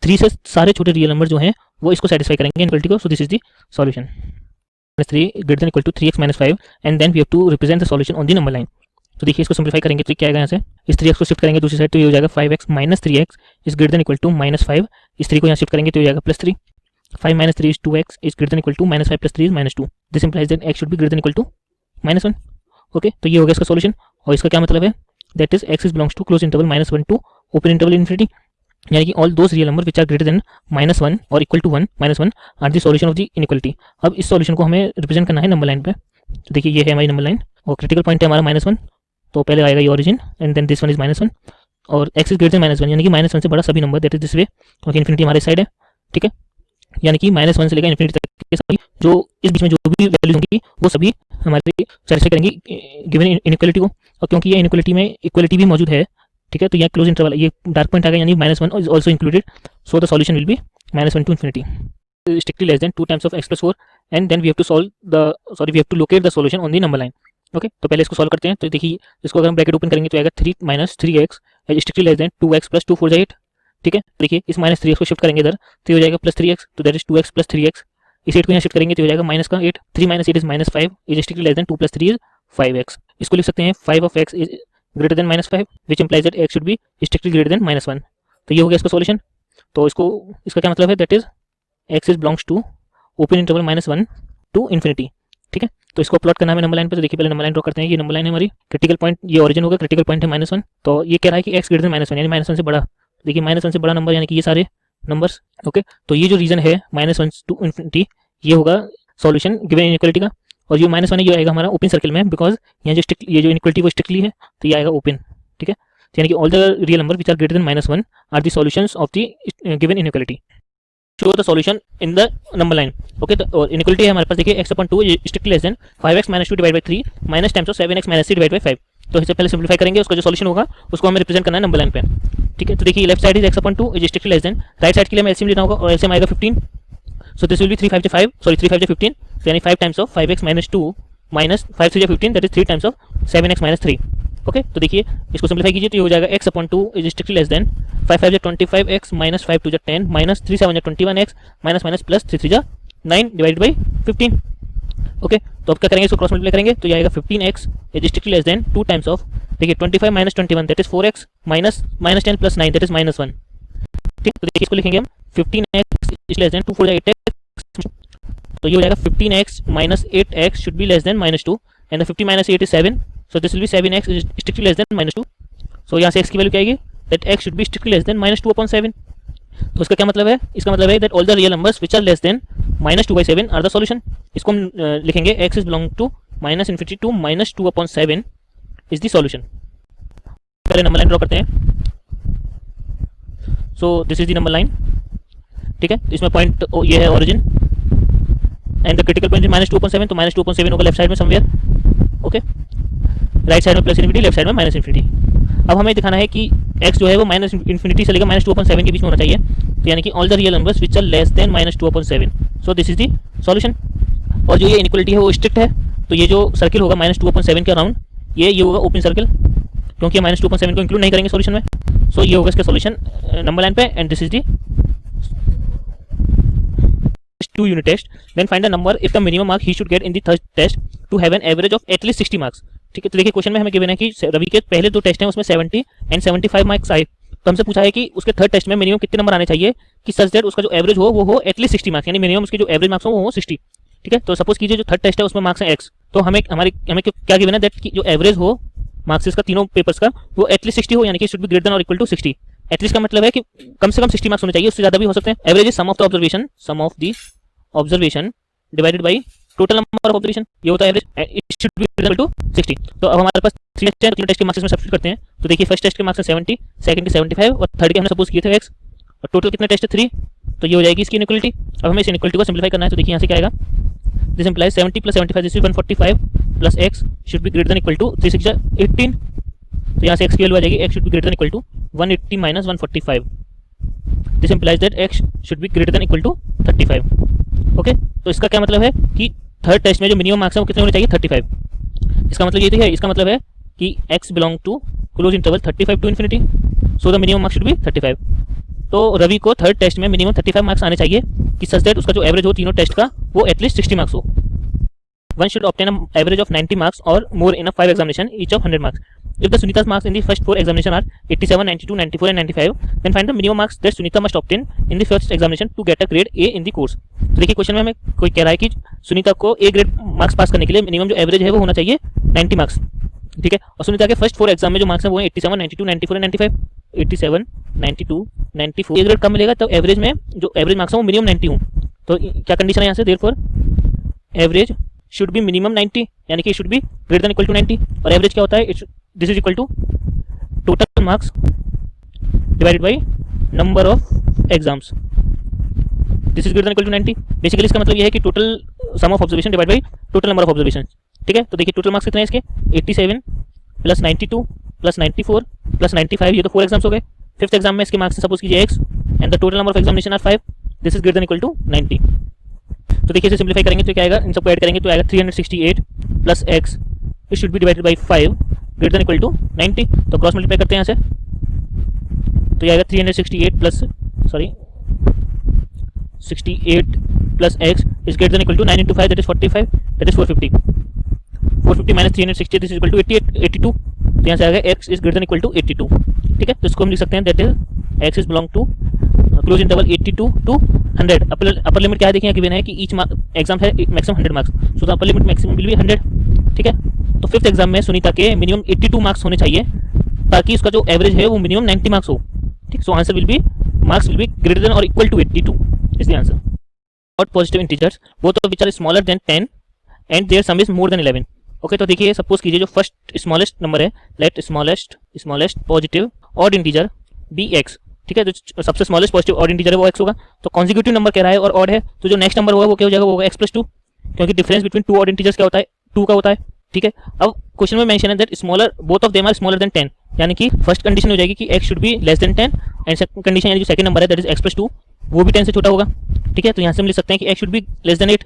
3 से सारे छोटे रियल नंबर जो हैं वो इसको सेटिस्फाई करेंगे इनइक्वालिटी को। सो this is the solution, 3 greater than equal to 3x minus 5 and then we have to represent the solution on the number line। तो देखिए इसको सिंपलीफाई करेंगे तो क्या आएगा, यहाँ से इस 3x को शिफ्ट करेंगे दूसरी साइड, तो ये हो जाएगा 5x minus 3x is greater than equal to minus 5। इस 3 को यहाँ शिफ्ट करेंगे तो ये हो जाएगा plus 3। 5 minus 3 is 2x is greater than equal to minus 5 plus 3 is minus 2। This implies that x should be greater than equal to minus 1। Okay, तो ये हो गया इसका सॉल्यूशन, और इसका क्या मतलब है, that is x is belongs to close interval -1 to open interval infinity, यानी कि all those real number which are greater than -1 और equal to 1 -1 are the solution of the inequality. अब इस सॉल्यूशन को हमें रिप्रेजेंट करना है नंबर लाइन पे, तो देखिए ये है हमारी नंबर लाइन, और क्रिटिकल पॉइंट है हमारा -1, तो पहले आएगा ये origin and then this one is -1, और x इज ग्रेटर देन -1, यानी कि -1 से बड़ा सभी number, that is this way, क्योंकि इन्फिनिटी हमारे साइड है। ठीक है, यानी कि -1 से लेकर इन्फिनिटी तक के सभी जो इस बीच में जो भी वैल्यूज होंगी वो सभी हमारे सेटिस्फाई करेंगी गिवन इनइक्वालिटी को, और क्योंकि ये इनइक्वालिटी में इक्वालिटी भी मौजूद है। ठीक है, तो यहाँ क्लोज इंटरवल ये डार्क पॉइंट आ गया, यानी -1 is also included, so the solution will be -1 to infinity strictly less than 2 times of x plus 4 and then we have to locate the solution on the number line. Okay, तो पहले इसको solve करते हैं, तो देखिए इसको अगर हम ब्रैकेट ओपन करेंगे तो आएगा 3 minus 3x strictly less then 2x plus 2 4 8। ठीक है, देखिए इस माइनस 3x को शिफ्ट करेंगे इधर, तो हो जाएगा प्लस 3x, तो that is 2x plus 3x। इस 8 को यहाँ शिफ्ट करेंगे तो हो जाएगा माइनस का 8, 3 minus 8 is -5 is strictly less than 2 plus 3 is 5x। इसको लिख सकते हैं 5 of x is greater than -5 which implies that x should be strictly greater than -1। तो ये हो गया इसका सॉल्यूशन। तो इसका क्या मतलब है, that is x is belongs to open interval -1 to infinity. ठीक है, तो इसको प्लॉट करना है नंबर लाइन पे, तो देखिए पहले नंबर लाइन ड्रॉ करते हैं, ये नंबर लाइन है हमारी, क्रिटिकल पॉइंट ये ओरिजिन होगा, क्रिटिकल पॉइंट है -1, तो ये कह रहा है कि x ग्रेटर देन -1 यानी -1 से बड़ा, देखिए -1 से बड़ा नंबर यानी कि ये सारे नंबर्स। ओके, तो ये जो रीजन है -1 टू इन्फिनिटी, ये होगा सॉल्यूशन गिवन इनइक्वालिटी का। और जो -1 है ये आएगा हमारा ओपन सर्कल में, बिकॉज यहाँ ये जो इनइक्वालिटी वो स्ट्रिक्टली है, तो ये आएगा ओपन। ठीक है, यानी कि all the real number which are greater than -1 are the solutions of the given inequality. Show the solution in the number line. Okay, तो इनइक्वालिटी है हमारे पास, देखिए x/2 strictly less than 5x - 2 divide by 3 minus times of 7x - 3 divide by 5। तो इससे पहले simplify करेंगे, उसका जो सॉल्यूशन होगा उसको हमें रिप्रेजेंट करना है नंबर लाइन पे। ठीक है, तो देखिए left side is x/2 strictly less then, right side के लिए हमें एलसीएम लेना होगा और एलसीएम आएगा 15। सो दिस विल बी 3 5 5 सॉरी 3 5 15, यानी 5 times of 5x - 2 minus 5 3 15, that is 3 times of 7x - 3। Okay, तो देखिए इसको सिंप्लीफाई कीजिए तो ये हो जाएगा x/2 is strictly less then 5 5 25x minus 5 2 10 minus 3 7 21x minus minus plus 3 3 9 divide by 15। Okay, तो अब क्या करेंगे, इसको क्रॉस मल्टीप्लाई करेंगे तो ये आएगा 15x is strictly less than 2 times of, देखिए 25 minus 21 that is 4x minus minus 10 plus 9 that is -1। ठीक, तो देखिए इसको लिखेंगे हम 15x is less than 2 4 8x, तो ये हो जाएगा 15x minus 8x should be less than -2 and the 50 minus 8 is 7, so this will be 7x is strictly less than -2। so यहाँ से x की वैल्यू क्या आएगी, that x should be strictly less than -2/7। तो इसका क्या मतलब है, इसका मतलब है that all the real numbers which are less than -2/7 are the solution। इसको हम लिखेंगे x is belong to -infinity to -2/7 is the solution। पहले नंबर लाइन ड्रॉ करते हैं। so this is the number line। ठीक है, इसमें पॉइंट ये है origin and the critical point is -2/7, तो -2/7 होगा लेफ्ट साइड में समवेयर। ओके, राइट साइड में प्लस इन्फिनिटी, लेफ्ट साइड में माइनस इन्फिनिटी। अब हमें दिखाना है कि x जो है वो माइनस इन्फिनिटी से लेकर -2/7 के बीच में होना चाहिए, तो यानी कि all the real numbers which are less than -2/7। So this is the solution. और जो ये इनइक्वालिटी है वो स्ट्रिक्ट है, तो ये जो सर्किल होगा -2/7 के अराउंड ये होगा ओपन सर्किल, क्योंकि -2/7 को इंक्लूड नहीं करेंगे सॉल्यूशन में। सो ये होगा इसका सॉल्यूशन नंबर लाइन पे, and this is the 2 unit test। then find the number if the minimum mark he should get in the third test to have an average of at least 60 marks। ठीक है, तो देखिए question में हमें given है कि रवि के पहले 2 टेस्ट हैं उसमें 70 एंड 75 मार्क्स आए, तो हमसे पूछा है कि उसके थर्ड टेस्ट में मिनिमम कितने नंबर आने चाहिए कि सच दैट उसका जो एवरेज हो वो हो एटलीस्ट 60 मार्क्स, यानी मिनिमम उसके जो एवरेज मार्क्स हो वो हो 60। ठीक है, तो सपोज कीजिए जो थर्ड टेस्ट है उसमें मार्क्स है x, तो हमें क्या गिवन है दैट कि जो एवरेज हो मार्क्स इसका तीनों पेपर्स का वो एटलीस्ट 60 हो, यानी कि शुड बी ग्रेटर देन और इक्वल टू 60। एटलीस्ट का मतलब है कि कम से कम 60 मार्क्स होने चाहिए, उससे ज्यादा भी हो सकते हैं। Average is sum of the observation divided by total number of observation, ये होता है average, it should be equal to 60। तो अब हमारे पास 3 टेस्ट है, तो 3 टेस्ट के मार्क्स में सब्स्टिट्यूट करते हैं। तो देखिए फर्स्ट टेस्ट के मार्क्स है 70, सेकंड के 75 और थर्ड के हमने सपोज किए थे x, और टोटल कितने टेस्ट है 3, तो ये हो जाएगी इसकी इनइक्वालिटी। अब हमें इस इनइक्वालिटी को सिंप्लीफाई करना है, तो देखिए यहाँ से क्या आएगा, this implies 70 + 75 this is 145 plus x should be greater than equal to 3 6 18, तो यहाँ से x की वैल्यू आ जाएगी, x should be greater than equal to 180 minus 145, this implies that x should be greater than equal to 35। Okay, तो इसका क्या मतलब है कि थर्ड टेस्ट में जो मिनिमम मार्क्स है वो कितने होने चाहिए, 35। इसका मतलब ये तो है, इसका मतलब है कि x belong to close interval 35 to infinity, so the minimum marks should be 35। तो रवि को थर्ड टेस्ट में मिनिमम 35 मार्क्स आने चाहिए कि सच दैट उसका जो एवरेज हो तीनों टेस्ट का वो एटलीस्ट 60 मार्क्स हो। One should obtain an average of 90 marks or more in a 5 examination, each of 100 marks. If the Sunita's marks in the first 4 examination are 87, 92, 94 and 95, then find the minimum marks that Sunita must obtain in the first examination to get a grade A in the course। तो देखिए question में हमें कोई कह रहा है कि सुनीता को A ग्रेड मार्क्स पास करने के लिए मिनिमम जो एवरेज है वो होना चाहिए 90 मार्क्स। ठीक है, और सुनीता के फर्स्ट 4 एग्जाम में जो मार्क्स है वो 87, 92, 94 एंड 95। 87, 92, 94 A ग्रेड कम मिलेगा, तो एवरेज में जो एवरेज मार्क्स है वो मिनिमम 90 हो। तो क्या कंडीशन है यहाँ से, therefore average should be minimum 90, यानी कि should be greater than equal to 90। और एवरेज क्या होता है, this is equal to total marks divided by number of exams, this is greater than equal to 90। Basically इसका मतलब ये है कि total sum of observation divide by total number of observation. ठीक है, तो देखिए टोटल मार्क्स कितने हैं इसके, 87 प्लस 92 प्लस 94 प्लस 95, ये तो 4 एग्जाम्स हो गए। फिफ्थ एग्जाम में इसके मार्क्स सपोज कीजिए x and the total number of examination are 5, this is greater than equal to 90। तो देखिए इसे सिंप्लीफाई करेंगे तो क्या आएगा, इन सबको ऐड करेंगे तो आएगा 368 plus x it should be divided by 5 greater than equal to 90। तो क्रॉस मल्टीप्लाई करते हैं यहाँ से, तो ये आएगा 368 plus 68 plus x is greater than equal to 9 into 5 that is 45 that is 450 minus 368 this is equal to 82। तो यहाँ से आएगा x is greater than equal to 82। ठीक है, तो इसको हम लिख सकते हैं that is x is belong to close interval 82 to 100। Upper limit क्या है, देखिए गिवन है कि ईच एग्जाम है maximum 100 marks, so the upper limit maximum will be 100। ठीक है, तो फिफ्थ एग्जाम में सुनीता के मिनिमम 82 मार्क्स होने चाहिए ताकि उसका जो एवरेज है वो मिनिमम 90 मार्क्स हो। ठीक, so answer will be marks will be greater than और equal to 82 is the answer. odd positive integers both of which are smaller than 10 and their sum is more than 11. Okay तो देखिए suppose कीजिए जो first smallest number है, let smallest positive odd integer be x, ठीक है, जो सबसे smallest positive odd integer है वो एक्स होगा। तो कॉन्जिक्यूटिव नंबर कह रहा है और ऑड है, तो जो नेक्स्ट नंबर होगा वो क्या हो जाएगा, वो होगा एक्स प्लस टू, क्योंकि difference between two odd integers क्या होता है, टू का होता है, ठीक है। अब क्वेश्चन में मेंशन है that smaller both of them are smaller than 10, यानी कि फर्स्ट कंडीशन हो जाएगी कि x should be less than 10 and second condition यानी जो सेकंड नंबर है that is x plus two, वो भी 10 से छोटा होगा, ठीक है। तो यहाँ से हम लिख सकते हैं कि x should be less then 8,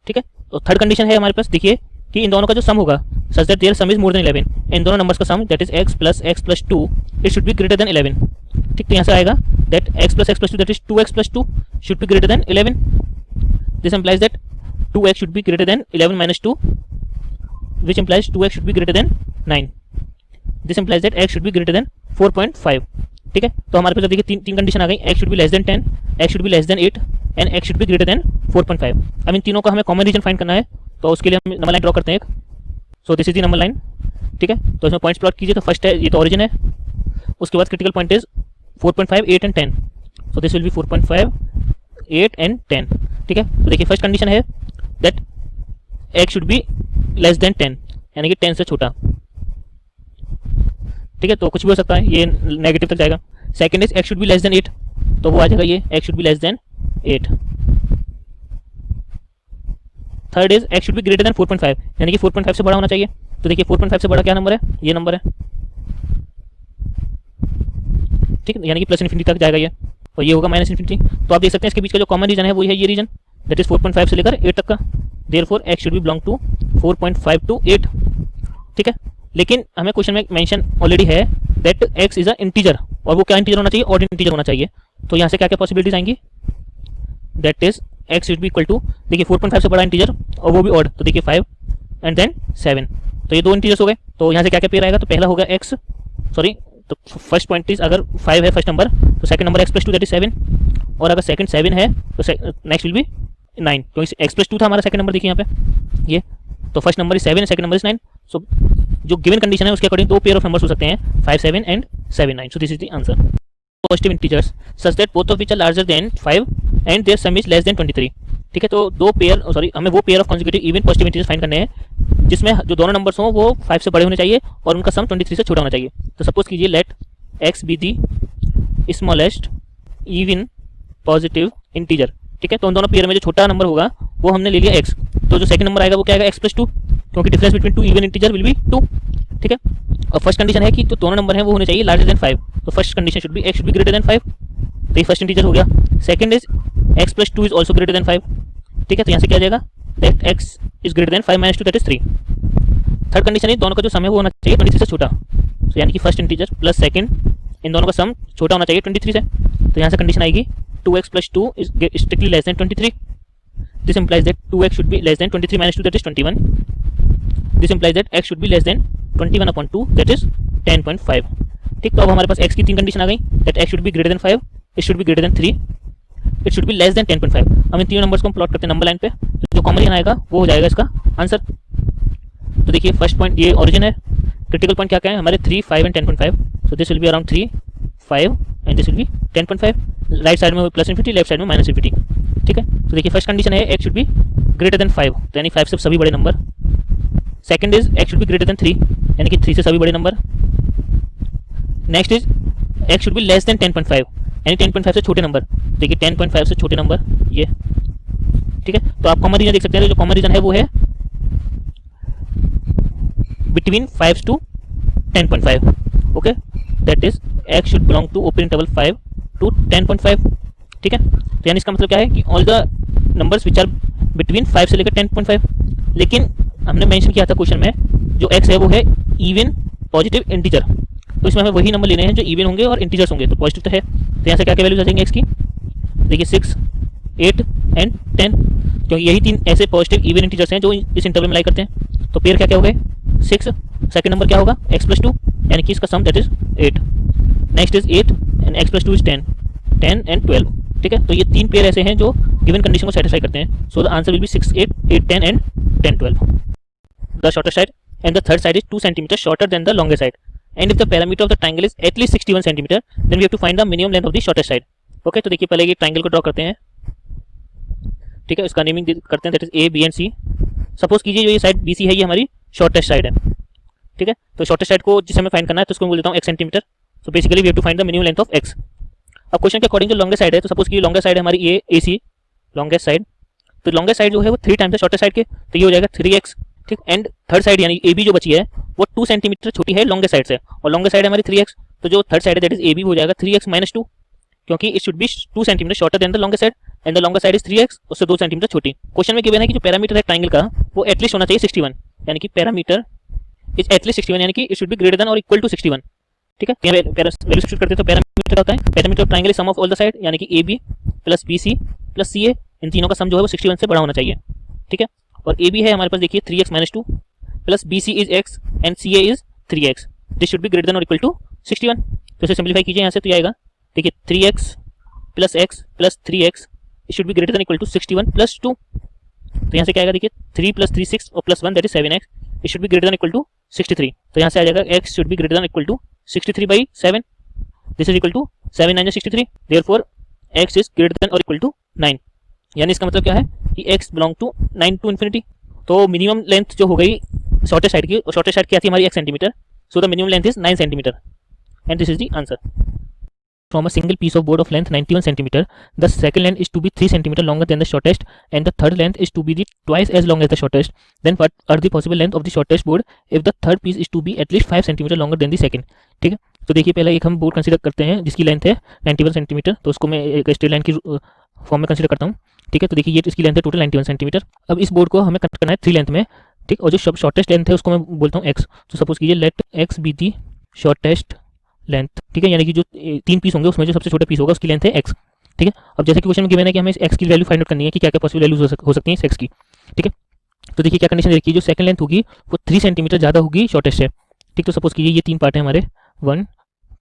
ठीक है। तो थर्ड कंडीशन है हमारे पास, देखिए कि इन दोनों का जो सम होगा such that there sum is more than 11, इन दोनों नंबर्स का sum that is x plus 2 it should be greater than 11, ठीक। तो यहाँ से आएगा that x plus 2 that is 2x plus 2 should be greater than 11, this implies that 2x should be greater than 11 minus 2 which implies 2x should be greater than 9. This implies that x should be greater than 4.5, ठीक है। तो हमारे पास देखिए तीन condition आ गई, x should be less than 10, x should be less than 8 and x should be greater than 4.5। अब इन तीनों का हमें कॉमन रीजन फाइंड करना है, तो उसके लिए हम नंबर लाइन ड्रॉ करते हैं एक। सो this is the number line, ठीक है। तो इसमें पॉइंट्स प्लॉट कीजिए, तो फर्स्ट है ये तो ओरिजिन है, उसके बाद critical point is 4.5, 8 and 10, so this will B 4.5, 8 and 10, ठीक है। तो देखिए फर्स्ट कंडीशन है that x should be less than 10, यानी कि 10 से छोटा, ठीक है। तो कुछ भी हो सकता है, ये नेगेटिव तक जाएगा। Second is x should be less then 8, तो वो आ जाएगा ये x should be less then 8। Third is x should be greater then 4.5, यानी कि 4.5 से बड़ा होना चाहिए। तो देखिए 4.5 से बड़ा क्या नंबर है, ये नंबर है, ठीक है, यानी कि प्लस इन्फिनिटी तक जाएगा ये, और ये होगा माइनस इन्फिनिटी। तो आप देख सकते हैं इसके बीच का जो कॉमन रीजन है वो है ये रीजन, दैट इज 4.5 से लेकर 8 तक का, therefore x should be belong to 4.5 to 8, ठीक है। लेकिन हमें क्वेश्चन में मेंशन ऑलरेडी है that x is a integer, और वो क्या इंटीजर होना चाहिए, ऑड इंटीजर होना चाहिए। तो यहाँ से क्या क्या पॉसिबिलिटीज आएंगी, that is x should be equal to, देखिए 4.5 से बड़ा इंटीजर और वो भी ऑड, तो देखिए 5 एंड देन 7, तो ये दो इंटीजर्स हो गए। तो यहाँ से क्या क्या पेयर आएगा, तो पहला होगा x, सॉरी, तो फर्स्ट पॉइंट इज अगर 5 है फर्स्ट नंबर, तो second number x plus 2 that is 7, और अगर सेकंड 7 है तो नेक्स्ट विल बी 9, क्योंकि x प्लस 2 था हमारा सेकंड नंबर, देखिए यहाँ पे ये, तो फर्स्ट नंबर इज 7 है, सेकंड नंबर इज 9। सो जो गिवन कंडीशन है उसके अकॉर्डिंग दो पेयर ऑफ नंबर्स हो सकते हैं, 5 7 and 7 9। So this is the answer. Positive integers such that both of which are larger than 5 and their sum is less than 23, ठीक है। तो दो पेयर, सॉरी, हमें वो pair of consecutive even positive integers find करने हैं जिसमें जो दोनों नंबर्स हों वो 5 से बड़े होने चाहिए और उनका सम 23 से छोटा होना चाहिए। तो सपोज कीजिए let x be the smallest even positive integer, ठीक है। तो उन दोनों पेयर में जो छोटा नंबर होगा वो हमने ले लिया x, तो जो सेकंड नंबर आएगा वो क्या आएगा, x प्लस 2, क्योंकि difference between two even integer will be 2, ठीक है। और फर्स्ट कंडीशन है कि जो दोनों नंबर हैं वो होने चाहिए लार्जर देन 5, तो first condition should be x should be greater than 5, तो ये फर्स्ट इंटीजर हो गया। Second is x plus 2 is also greater than 5, ठीक है। तो यहाँ से क्या आ जाएगा, that x is greater than 5 minus 2 that is 3। Third condition है दोनों का जो सम है वो होना चाहिए 23 से छोटा, तो यानी कि फर्स्ट इंटीजर प्लस सेकंड, इन दोनों का सम छोटा होना चाहिए 23 से। तो यहाँ से कंडीशन आएगी 2x plus 2 is strictly less than 23, this implies that 2x should be less than 23 minus 2 that is 21, this implies that x should be less than 21 upon 2 that is 10.5, ठीक। तो अब हमारे पास x की तीन कंडीशन आ गई, that x should be greater than 5, it should be greater than 3, it should be less than 10.5। हम इन तीनों numbers को प्लॉट करते हैं नंबर लाइन पे, जो कॉमन रीजन आएगा वो हो जाएगा इसका आंसर। तो देखिए फर्स्ट पॉइंट ये ओरिजिन है, क्रिटिकल पॉइंट क्या क्या है हमारे 3 5 and 10.5, so this will be around 3 5 and this will B 10.5, right side में प्लस इन्फिनिटी, लेफ्ट साइड में माइनस इन्फिनिटी, ठीक है। तो देखिए फर्स्ट कंडीशन है x should be greater than 5, तो यानी 5 से सभी बड़े number. Second is x should be greater then 3, यानी कि 3 से सभी बड़े number. Next is x should be less then 10.5, यानी 10.5 से छोटे नंबर, देखिए 10.5 से छोटे नंबर ये, ठीक है। तो आप कॉमन रीजन देख सकते हैं, जो कॉमन रीजन है वो है between 5 to 10.5, okay, that is x should belong to open interval 5 to 10.5, ठीक है। तो यानी इसका मतलब क्या है कि all the numbers which are between 5 से लेकर 10.5, लेकिन हमने मेंशन किया था क्वेश्चन में जो x है वो है इवन पॉजिटिव इंटीजर, तो इसमें हमें वही नंबर लेने हैं जो इवन होंगे और इंटीजर्स होंगे, तो पॉजिटिव तो है। तो यहाँ से क्या क्या वैल्यूज आ जाएंगे x की, देखिए 6 8 एंड 10, क्योंकि यही तीन ऐसे पॉजिटिव इवन इंटीजर्स हैं जो इस इंटरवल में लाई करते हैं। तो पेयर क्या क्या हो गए, 6, सेकंड नंबर क्या होगा x प्लस 2, यानी कि इसका sum that is 8, next is 8 and x plus 2 is 10 and 12, ठीक है। तो ये तीन पेयर ऐसे हैं जो गिवन कंडीशन को सेटिस्फाई करते हैं। So the answer will be 6 8 8 10 and 10 12। The shorter side and the third side is 2 cm shorter than the longer side, and if the parameter of the triangle is at least 61 cm then we have to find the minimum length of the shortest side. Okay, तो देखिए पहले ये triangle को draw करते हैं। ठीक है, इसका नेमिंग करते हैं, that is A B and C. Suppose कीजिए जो ये साइड बी सी है ये हमारी शॉर्टेस्ट साइड है, ठीक है। तो शॉर्टेस्ट साइड को जिसे हमें फाइंड करना है तो उसको मैं बोल देता हूँ x centimetre. So basically we have to find the minimum length of x। अब क्वेश्चन के अकॉर्डिंग जो लॉन्गेस्ट साइड है, तो सपोज की लॉन्गेस्ट साइड है हमारी ये ए सी लॉन्गेस्ट साइड, तो लॉन्गेस्ट साइड जो है वो 3 टाइम्स है शॉर्टेस्ट साइड के, तो ये हो जाएगा 3x, ठीक। एंड थर्ड साइड यानी ए बी जो बची है वो 2 सेंटीमीटर छोटी है लॉन्गेस्ट साइड से, और लॉन्गेस्ट साइड है हमारी 3x, तो जो थर्ड साइड है दैट इज ए बी हो जाएगा 3x माइनस 2, क्योंकि it should B 2 centimetre shorter than the longest side and the longest side is 3x, उससे 2 सेंटीमीटर छोटी। क्वेश्चन में गिवन है कि जो पैरामीटर है ट्राइंगल का वो एटलीस्ट होना चाहिए 61, यानी कि पैरामीटर इज एटलीस्ट 61, यानी कि it should be greater than और इक्वल टू 61, ठीक है। यहाँ वैल्यू सब्स्टिट्यूट करते हैं तो पैरामीटर होता है, parameter of triangle is sum of all the side, यानी कि A B plus B C plus C A, इन तीनों का सम जो है वो 61 से बड़ा होना चाहिए, ठीक है। और ए बी है हमारे पास देखिए 3x minus 2 plus B C is x and C A is 3x, this should be greater than और इक्वल टू 61। तो इसे सिंप्लीफाई कीजिए यहाँ से, तो ये आएगा देखिए 3x plus x plus 3x it should be greater than equal to 61 plus 2। तो यहाँ से क्या आएगा देखिए 3 प्लस 3 6 और plus 1 that is 7x, it should be greater than equal to 63। तो यहाँ से आ जाएगा x should be greater than equal to 63 by 7, this is equal to 7 9 63, therefore x is greater than और इक्वल टू 9, यानी इसका मतलब क्या है कि x belong to 9 to infinity. तो मिनिमम लेंथ जो हो गई शॉर्टेस्ट साइड की, और शॉर्टेस्ट साइड की आती है हमारी x centimetre, so the minimum length is 9 centimetre and this is the answer. From a single piece of board of length 91 cm, the second length is to be 3 cm longer than the shortest, and the third length is to be twice as long as the shortest. Then what are the possible length of the shortest board if the third piece is to be at least 5 cm longer than the second? ठीक है, तो देखिए पहले एक हम board consider करते हैं जिसकी लेंथ है 91 सेंटीमीटर, तो उसको मैं एक स्ट्रेट लाइन की फॉर्म में कंसीडर करता हूँ, ठीक है। तो देखिए ये इसकी लेंथ है टोटल 91 सेंटीमीटर। अब इस बोर्ड को हमें कट करना है 3 लेंथ में, ठीक। और जो शॉर्टेस्ट लेंथ है उसको मैं बोलता हूँ x, तो सपोज कीजिए let x be the shortest length, ठीक है, यानी कि जो 3 पीस होंगे उसमें जो सबसे छोटा पीस होगा उसकी लेंथ है x, ठीक है। अब जैसे कि क्वेश्चन में गिवन है कि हमें इस x की वैल्यू फाइंड आउट करनी है कि क्या क्या पॉसिबल वैल्यूज हो सकती हैं इस x की, ठीक है। तो देखिए क्या कंडीशन देखिए, जो सेकंड लेंथ होगी वो 3 सेंटीमीटर ज़्यादा होगी शॉर्टेस्ट से, ठीक। तो सपोज कीजिए ये 3 पार्ट है हमारे 1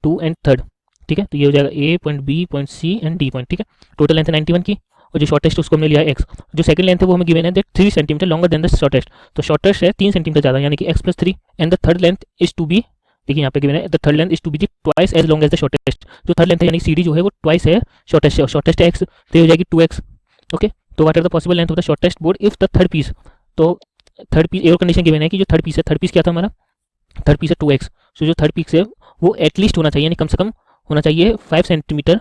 2 एंड 3, ठीक है। तो ये हो जाएगा A point B point C and D point, ठीक है। टोटल लेंथ है 91 की, और जो शॉर्टेस्ट उसको हमने लिया है x। जो सेकंड लेंथ है वो हमें गिवन है that 3 centimetre longer than the shortest, तो शॉर्टेस्ट है 3 सेंटीमीटर ज़्यादा, यानी कि x plus 3 and the third length is to be, देखिए यहाँ पे गिवन है the third length is to be twice as long as the shortest. जो थर्ड लेंथ है यानी सी डी जो है वो ट्वाइस है शॉर्टेस्ट है, शॉर्टेस्ट है x, तो ये हो जाएगी 2x, ओके। तो what are the possible length of the shortest board if the third piece, तो थर्ड पीस एक कंडीशन गिवन है कि जो थर्ड पीस है, थर्ड पीस क्या था हमारा, थर्ड पीस है 2x, सो जो थर्ड पीस है वो एटलीस्ट होना चाहिए, यानी कम से कम होना चाहिए 5 सेंटीमीटर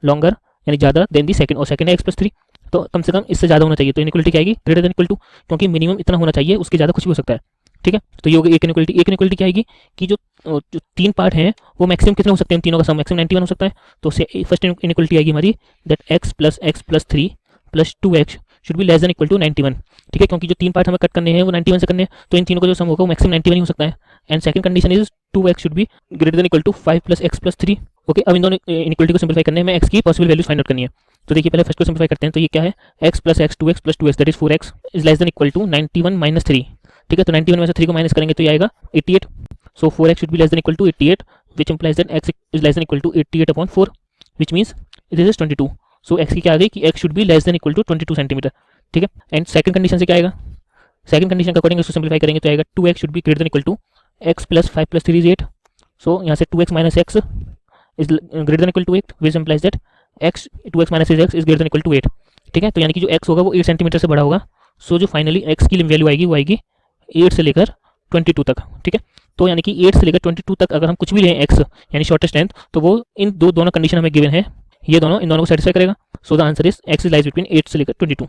लॉन्गर, यानी ज़्यादा देन दी सेकंड, और सेकंड है x प्लस 3, तो कम से कम इससे ज़्यादा होना चाहिए। तो इनइक्वालिटी क्या आएगी, ग्रेटर देन इक्वल टू, क्योंकि मिनिमम इतना होना चाहिए, उसके ज़्यादा कुछ भी हो सकता है, ठीक है। तो ये होगी एक इनइक्वालिटी। एक इनइक्वालिटी क्या आएगी कि जो 3 पार्ट हैं वो मैक्सिमम कितने हो सकते हैं, तीनों का सम मैक्सिमम 91 हो सकता है। तो फर्स्ट इनइक्वालिटी आएगी हमारी that x plus 3 plus 2x should be less than equal to 91, ठीक है, क्योंकि जो 3 पार्ट हमें कट करने हैं वो 91 से करने हैं, तो इन तीनों का जो सम होगा वो मैक्सिमम 91 ही हो सकता है। And second condition is 2x should be greater than equal to 5 plus x plus 3, okay. अब इन दोनों इनइक्वालिटी को सिंपलीफाई करने में x की पॉसिबल वैल्यूज फाइंड आउट करनी है। तो देखिए पहले फर्स्ट को सिंपलीफाई करते हैं, तो ये क्या है x plus x 2x plus 2x that is 4x is less than equal to 91 minus 3, ठीक है। तो 91 में से 3 को माइनस करेंगे तो ये आएगा 88, so 4x should be less than equal to 88 which implies that x is less than equal to 88 upon 4 which means this is 22, so x की क्या आ गई कि x should be less than equal to 22 centimetre, ठीक है। And second condition से क्या आएगा, सेकंड कंडीशन के अकॉर्डिंग इसको सिंपलीफाई करेंगे तो आएगा 2x should be greater than equal to x plus 5 plus 3 is 8, so यहाँ से 2x minus x is greater than equal to 8 which implies that x 2x minus x is greater than equal to 8, ठीक है। तो यानी कि जो x होगा वो 8 सेंटीमीटर से बड़ा होगा, सो जो फाइनली x की वैल्यू आएगी वो आएगी 8 से लेकर 22 तक, ठीक है। तो यानी कि 8 से लेकर 22 तक अगर हम कुछ भी लें x यानी शॉर्टेस्ट लेंथ, तो वो इन दोनों कंडीशन हमें गिवन है, ये दोनों इन दोनों को सेटिस्फाई करेगा। सो the answer is x is lies between 8 से लेकर 22।